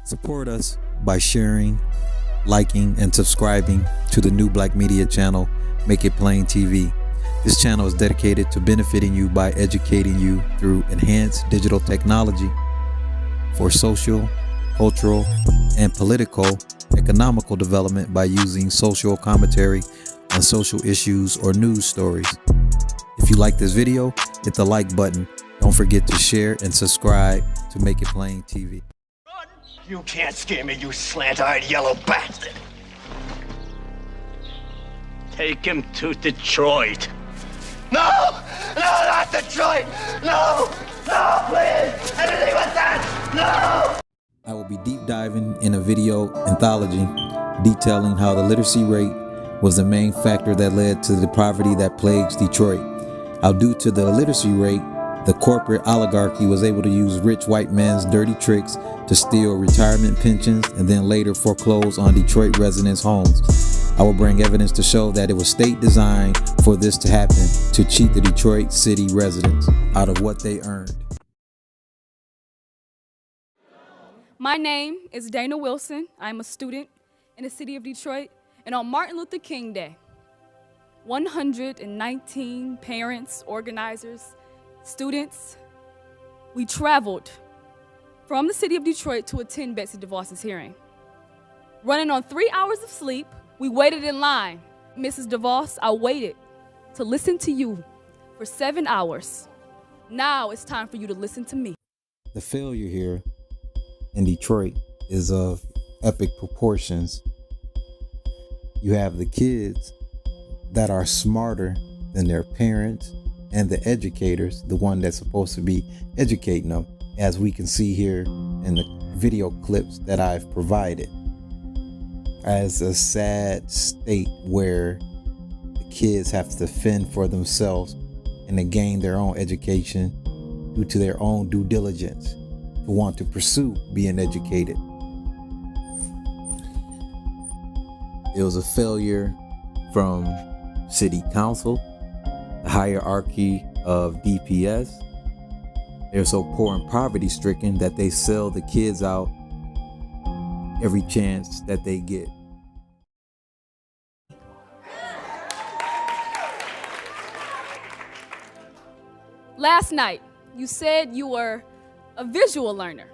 Support us by sharing, liking, and subscribing to the new Black media channel, Make It Plain TV. This channel is dedicated to benefiting you by educating you through enhanced digital technology for social, cultural, and politico-economical development by using social commentary on social issues or news stories. If you like this video, hit the like button. Don't forget to share and subscribe to Make It Plain TV. You can't scare me, you slant-eyed yellow bastard! Take him to Detroit. No! No, not Detroit! No! No, please! Anything but that! No! I will be deep diving in a video anthology detailing how the literacy rate was the main factor that led to the poverty that plagues Detroit. How due to the literacy rate, the corporate oligarchy was able to use rich white men's dirty tricks to steal retirement pensions and then later foreclose on Detroit residents' homes. I will bring evidence to show that it was state designed for this to happen, to cheat the Detroit city residents out of what they earned. My name is Dana Wilson. I'm a student in the city of Detroit, and on Martin Luther King Day, 119 parents, organizers, students, we traveled from the city of Detroit to attend Betsy DeVos's hearing. Running on 3 hours of sleep, we waited in line. Mrs. DeVos, I waited to listen to you for 7 hours. Now it's time for you to listen to me. The failure here in Detroit is of epic proportions. You have the kids that are smarter than their parents and the educators, the one that's supposed to be educating them, as we can see here in the video clips that I've provided. As a sad state where the kids have to fend for themselves and to gain their own education due to their own due diligence, to want to pursue being educated. It was a failure from City Council, the hierarchy of DPS. They're so poor and poverty stricken that they sell the kids out every chance that they get. Last night, you said you were a visual learner,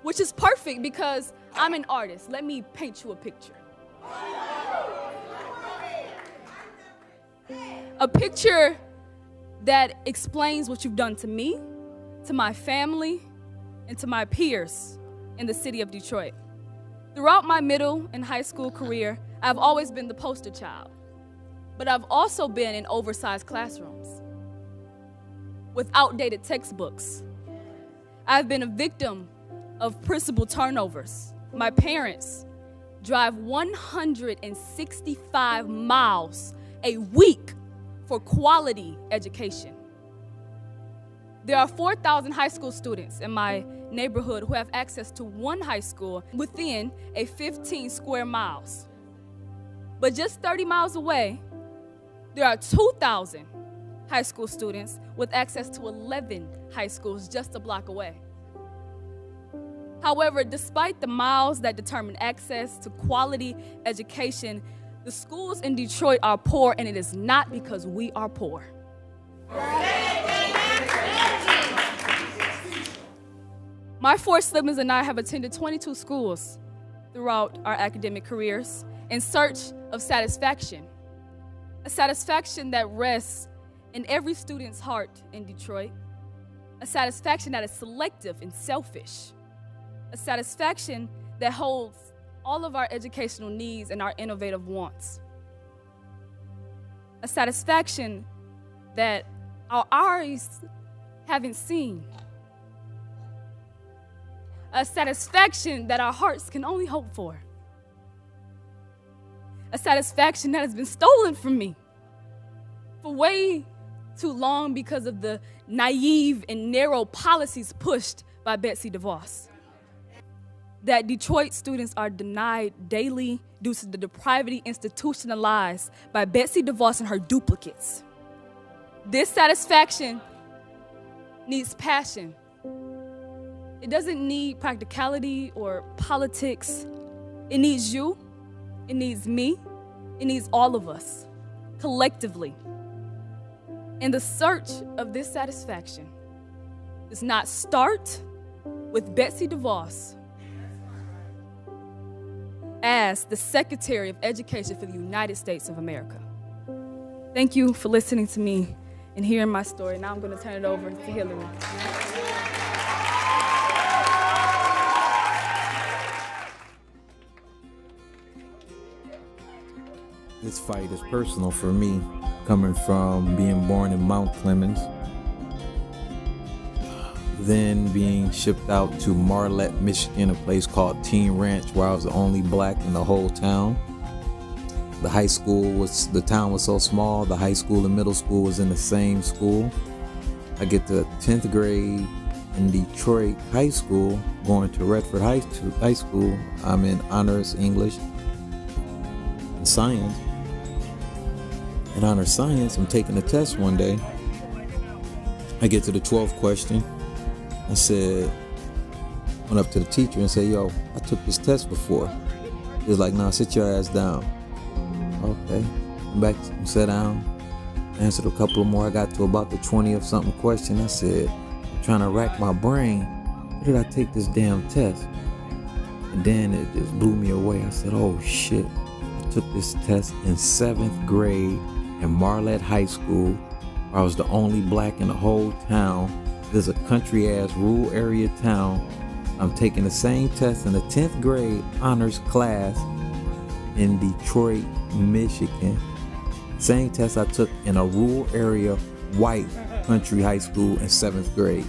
which is perfect because I'm an artist. Let me paint you a picture. A picture that explains what you've done to me, to my family, and to my peers in the city of Detroit. Throughout my middle and high school career, I've always been the poster child, but I've also been in oversized classrooms with outdated textbooks. I've been a victim of principal turnovers. My parents drive 165 miles a week for quality education. There are 4,000 high school students in my neighborhood who have access to one high school within a 15 square miles. But just 30 miles away, there are 2,000 high school students with access to 11 high schools just a block away. However, despite the miles that determine access to quality education, the schools in Detroit are poor, and it is not because we are poor. My four siblings and I have attended 22 schools throughout our academic careers in search of satisfaction, a satisfaction that rests in every student's heart in Detroit, a satisfaction that is selective and selfish, a satisfaction that holds all of our educational needs and our innovative wants, a satisfaction that our eyes haven't seen, a satisfaction that our hearts can only hope for, a satisfaction that has been stolen from me for way too long because of the naive and narrow policies pushed by Betsy DeVos. That Detroit students are denied daily due to the depravity institutionalized by Betsy DeVos and her duplicates. This satisfaction needs passion. It doesn't need practicality or politics. It needs you, it needs me, it needs all of us, collectively. And the search of this satisfaction does not start with Betsy DeVos as the Secretary of Education for the United States of America. Thank you for listening to me and hearing my story. Now I'm going to turn it over to Hillary. This fight is personal for me, coming from being born in Mount Clemens, then being shipped out to Marlette, Michigan, a place called Teen Ranch, where I was the only black in the whole town. The town was so small, the high school and middle school was in the same school. I get to 10th grade in Detroit High School, going to Redford High School. I'm in honors English and science. In honors science, I'm taking a test one day. I get to the 12th question. Went up to the teacher and said, yo, I took this test before. He was like, nah, sit your ass down. Okay, went back and sat down, answered a couple more. I got to about the 20th something question. I said, I'm trying to rack my brain. Where did I take this damn test? And then it just blew me away. I said, oh shit, I took this test in 7th grade in Marlette High School. I was the only black in the whole town. There's a country ass rural area town. I'm taking the same test in the 10th grade honors class in Detroit, Michigan. Same test I took in a rural area white country high school in 7th grade.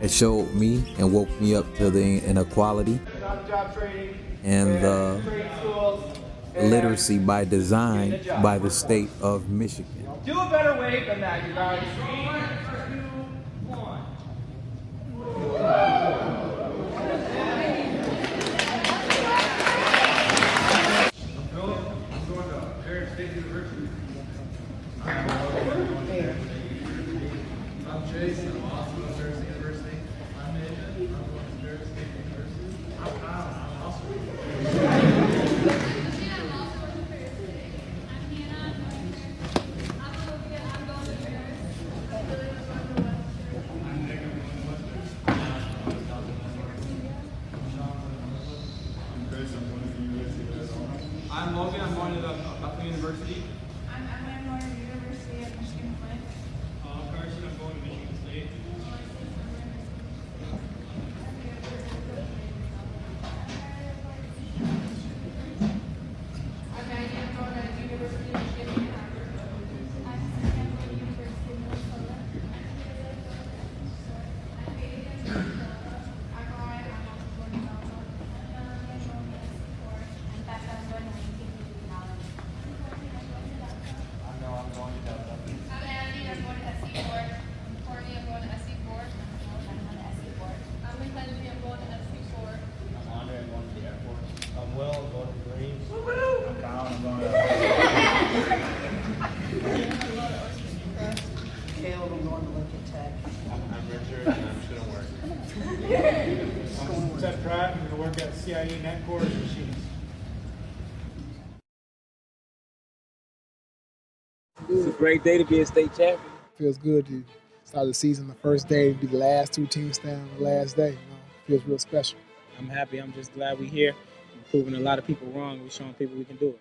It showed me and woke me up to the inequality and the literacy by design by the state of Michigan. Do a better wave than that, you guys. 3, 2, 1. I'm Chase. I'm also going to Jersey University. I'm Nathan. I'm going to Jersey University. I'm Kyle. I'm also going to Jersey. I'm also going to Jersey. I'm Hannah. I'm going to Jersey. I'm Olivia. I'm going to Jersey. I'm Nick. I'm going to Western. I'm Chris. I'm going to the University of Arizona. I'm Logan. I'm going to the Buckley University. I'm Emily. I'm going to the University of Michigan Flint. Carson. I'm going to Michigan State. I'm Maggie. I'm going to the University of Michigan. I'm Sam. I'm going to the University of Minnesota. I'm Katie. I'm Ryan. I'm also going to Counsel. I'm going to and Beth. I'm going to College. I know I'm going to Delta. I'm Andy. I'm going to SC4. I'm Courtney. I'm going to SC4. I'm going to SC4. I'm Mackenzie. I'm going to SC4. I'm Andre. I'm going to the Air Force. I'm Will. I'm going to Marines. I'm Kyle. I'm going to Caleb, I'm going to Lincoln Tech. I'm Richard, and I'm just going to work. I'm Seth Pratt. I'm going to work at CIE Net Core Machines. It's a great day to be a state champion. Feels good to start the season the first day, be the last 2 teams down the last day. Feels real special. I'm happy. I'm just glad we're here. We're proving a lot of people wrong. We're showing people we can do it.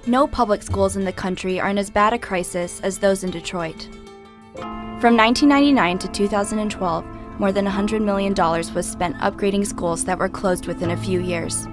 No public schools in the country are in as bad a crisis as those in Detroit. From 1999 to 2012, more than $100 million was spent upgrading schools that were closed within a few years.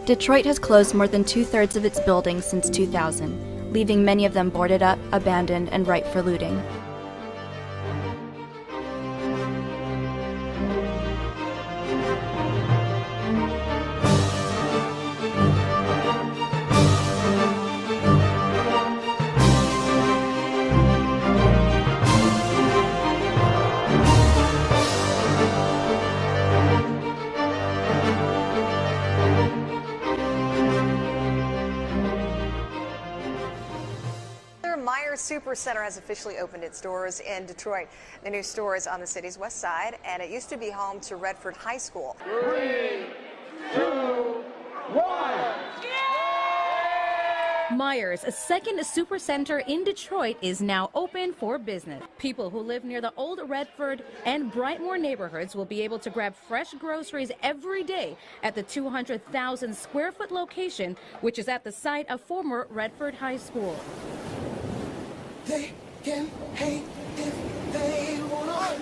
Detroit has closed more than 2/3 of its buildings since 2000, leaving many of them boarded up, abandoned, and ripe for looting. Supercenter has officially opened its doors in Detroit. The new store is on the city's west side, and it used to be home to Redford High School. 3, 2, 1. Myers, a second supercenter in Detroit, is now open for business. People who live near the old Redford and Brightmoor neighborhoods will be able to grab fresh groceries every day at the 200,000 square foot location, which is at the site of former Redford High School. They can hate if they want.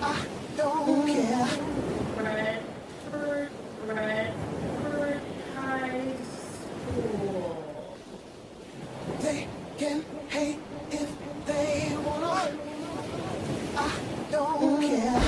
I don't care. Redford High School. They can hate if they want. I don't care.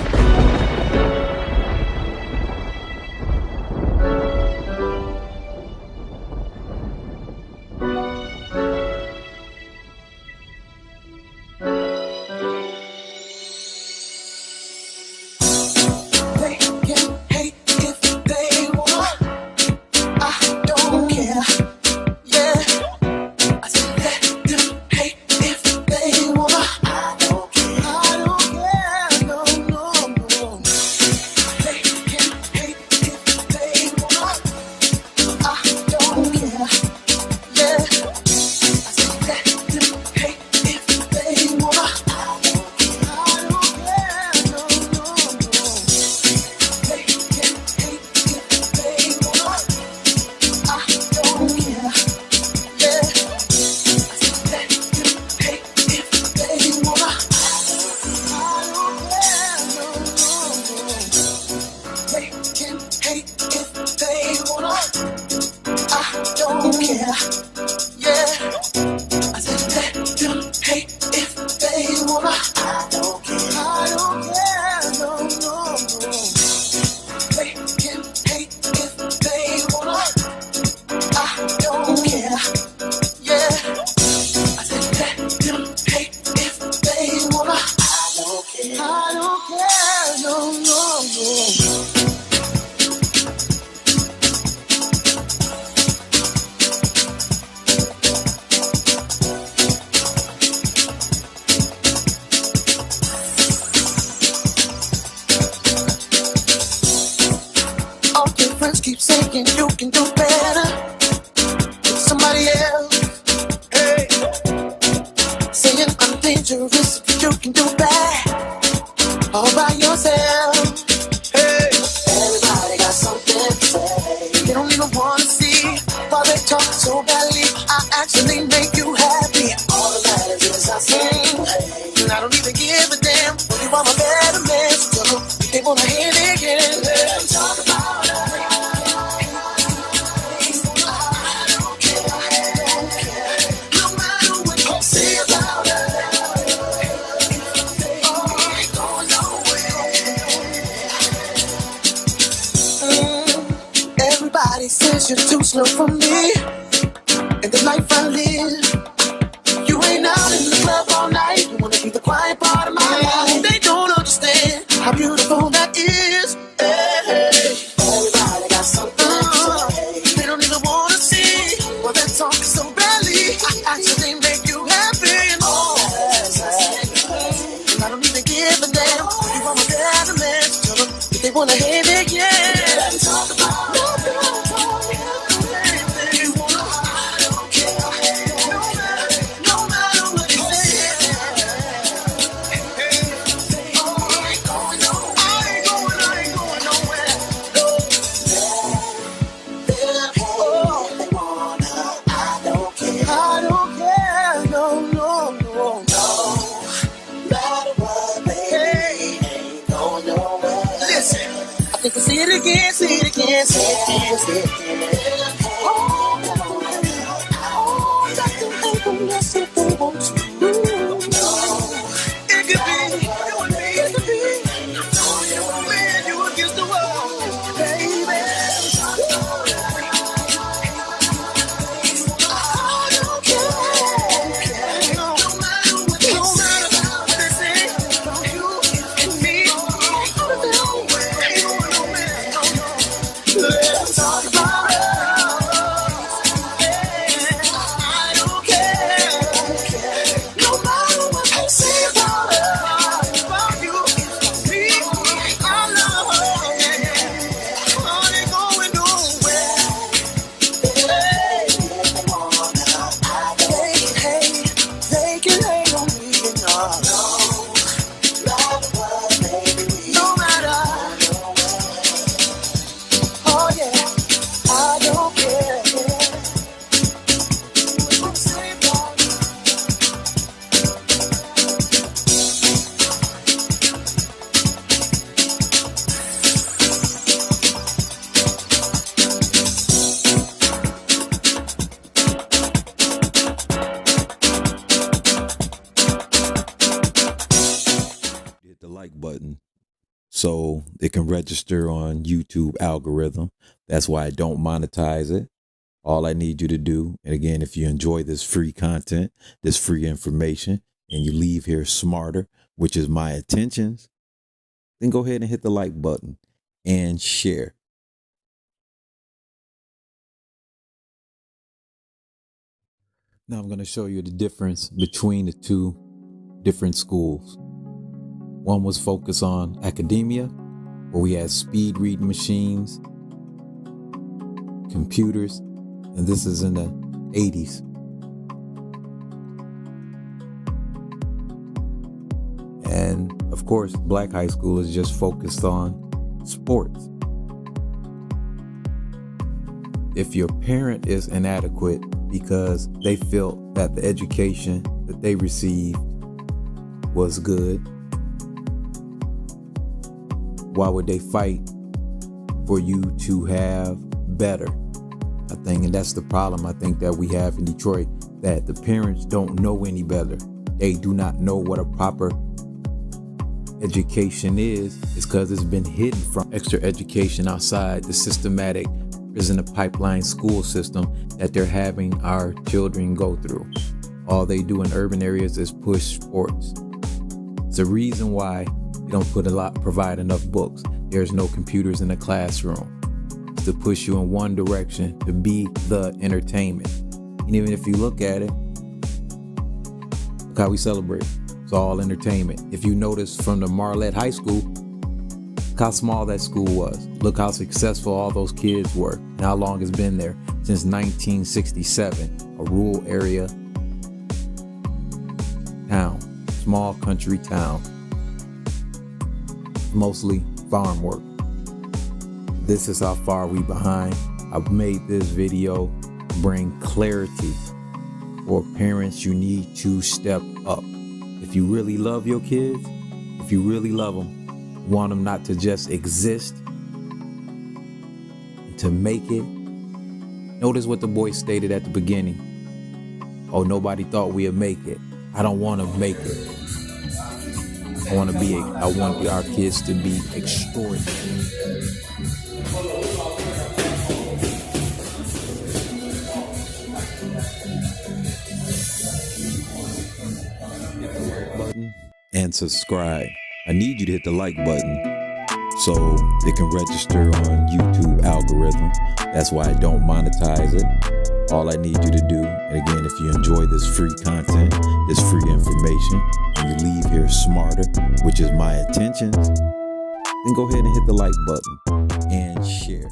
Keep saying you can do better with somebody else. Hey, saying I'm dangerous if you can do bad all by yourself. Hey, everybody got something to say. They don't even wanna see why they talk so badly. I actually make you happy. All that matters is I sing, and I don't even give a damn. When you are my better man, so they wanna hear it again. Let them talk about it. Everybody says you're too slow for me, and the life I live. You ain't out in the club all night. You wanna be the quiet part of my life. They don't understand how beautiful that is. Hey, everybody got something to say. They don't even wanna see what they're talking so badly. I actually make you happy. And all I don't even give a damn. You want my better man, tell them if they wanna hate it, yeah. Let's talk about it. See it again, see it again, see it again, see it again. Oh, that can happen, yes, if they want to. It could be, you and me, it could be. You and me, you against the wall, baby. I don't care. No matter what they say about you and me. Let's talk about it. can register on YouTube algorithm. That's why I don't monetize it. All I need you to do, and again, if you enjoy this free content, this free information, and you leave here smarter, which is my intentions, then go ahead and hit the like button and share. Now I'm going to show you the difference between the two different schools. One was focused on academia, where we had speed reading machines, computers, and this is in the 80s. And of course, Black high school is just focused on sports. If your parent is inadequate because they felt that the education that they received was good, why would they fight for you to have better? I think, and that's the problem I think that we have in Detroit, that the parents don't know any better. They do not know what a proper education is. It's because it's been hidden from extra education outside the systematic prison and pipeline school system that they're having our children go through. All they do in urban areas is push sports. It's a reason why they don't provide enough books. There's no computers in the classroom. It's to push you in one direction, to be the entertainment. And even if you look at it, look how we celebrate. It's all entertainment. If you notice from the Marlette High School, look how small that school was. Look how successful all those kids were and how long it's been there. Since 1967, a rural area town, small country town, mostly farm work. This is how far we behind. I've made this video to bring clarity. For parents, you need to step up. If you really love your kids, if you really love them, want them not to just exist, to make it. Notice what the boy stated at the beginning. Oh, nobody thought we'd make it. I don't want to make it. I want our kids to be extraordinary. Button and subscribe. I need you to hit the like button so it can register on YouTube algorithm. That's why I don't monetize it. All I need you to do, and again, if you enjoy this free content, this free information, and you leave here smarter, which is my intentions, then go ahead and hit the like button and share.